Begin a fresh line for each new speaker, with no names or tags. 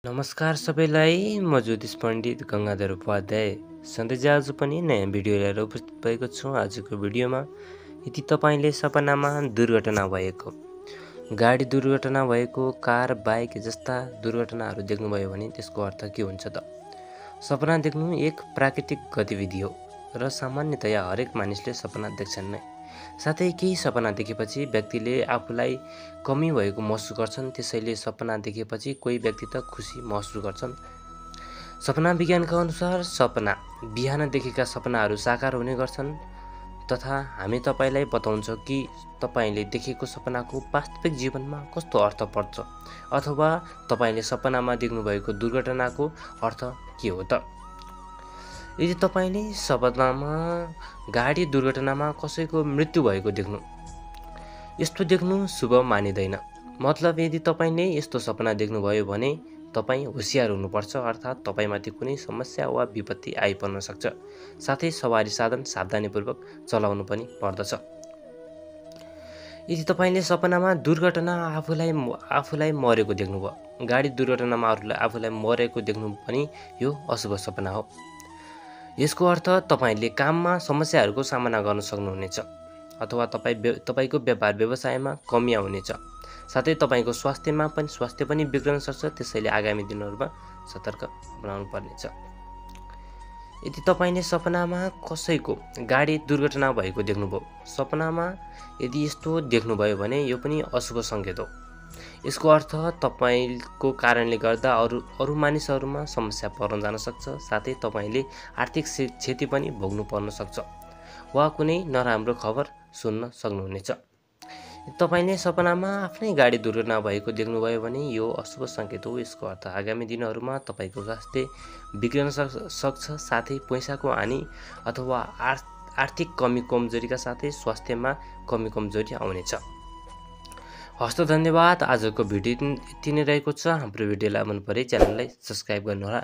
नमस्कार सबैलाई, म ज्योतिष पण्डित गङ्गाधर उपाध्याय सधैँ आज पनि नयाँ भिडियो लिएर उपस्थित भएको छु। आजको भिडियोमा यदि तपाईँले सपनामा दुर्घटना भएको, गाडी दुर्घटना भएको, कार बाइक जस्ता दुर्घटनाहरू देख्नुभयो भने त्यसको अर्थ के हुन्छ त? सपना देख्नु एक प्राकृतिक गतिविधि हो र सामान्यतया हरेक मानिसले सपना देख्छन् नै। साथै केही सपना देखेपछि व्यक्तिले आफूलाई कमी भएको महसुस गर्छन्। त्यसैले सपना देखेपछि कोही व्यक्ति त खुसी महसुस गर्छन्। सपना विज्ञानका अनुसार सपना बिहान देखेका सपनाहरू साकार हुने गर्छन् तथा हामी तपाईलाई बताउँछौँ कि तपाईले देखेको सपनाको वास्तविक जीवनमा कस्तो अर्थ पर्छ अथवा तपाईले सपनामा देख्नुभएको दुर्घटनाको अर्थ के हो त? यदि तपाईले सपनामा गाडी दुर्घटनामा कसैको मृत्यु भएको देख्नु, यस्तो देख्नु शुभ मानिँदैन। मतलब यदि तपाईले यस्तो सपना देख्नुभयो भने तपाई होशियार हुनुपर्छ, अर्थात् तपाईमाथि कुनै समस्या वा विपत्ति आइपर्न सक्छ। साथै सवारी साधन सावधानीपूर्वक चलाउनु पनि पर्दछ। यदि तपाईले सपनामा दुर्घटना आफूलाई मरेको देख्नुभयो, गाडी दुर्घटनामा आफूलाई मरेको देख्नु पनि यो अशुभ सपना हो। यसको अर्थ तपाईले काममा समस्याहरूको सामना गर्न सक्नुहुनेछ अथवा तपाईको व्यापार व्यवसायमा कमी आउनेछ। साथै तपाईको स्वास्थ्य पनि बिग्रन सक्छ। त्यसैले आगामी दिनहरूमा सतर्क बनाउनु पर्नेछ। यदि तपाईले सपनामा कसैको गाडी दुर्घटना भएको देख्नुभयो, सपनामा यदि यस्तो देख्नुभयो भने यो पनि अशुभ सङ्केत हो। यसको अर्थ तपाईको कारणले गर्दा अरू मानिसहरूमा समस्या पर्न जान सक्छ। साथै तपाईले आर्थिक क्षति पनि भोग्नु पर्न सक्छ वा कुनै नराम्रो खबर सुन्न सक्नुहुनेछ। तपाईले सपनामा आफ्नै गाडी दुर्घटना भएको देख्नुभयो भने यो अशुभ सङ्केत हो। यसको अर्थ आगामी दिनहरूमा तपाईको स्वास्थ्य बिग्रन सक्छ। साथै पैसाको हानि अथवा आर्थिक कमजोरीका साथै स्वास्थ्यमा कमजोरी आउनेछ। हस्त धन्यवाद। आजको भिडियो यति नै रहेको छ। हाम्रो भिडियोलाई मन परे च्यानललाई सब्स्क्राइब गर्नुहोला।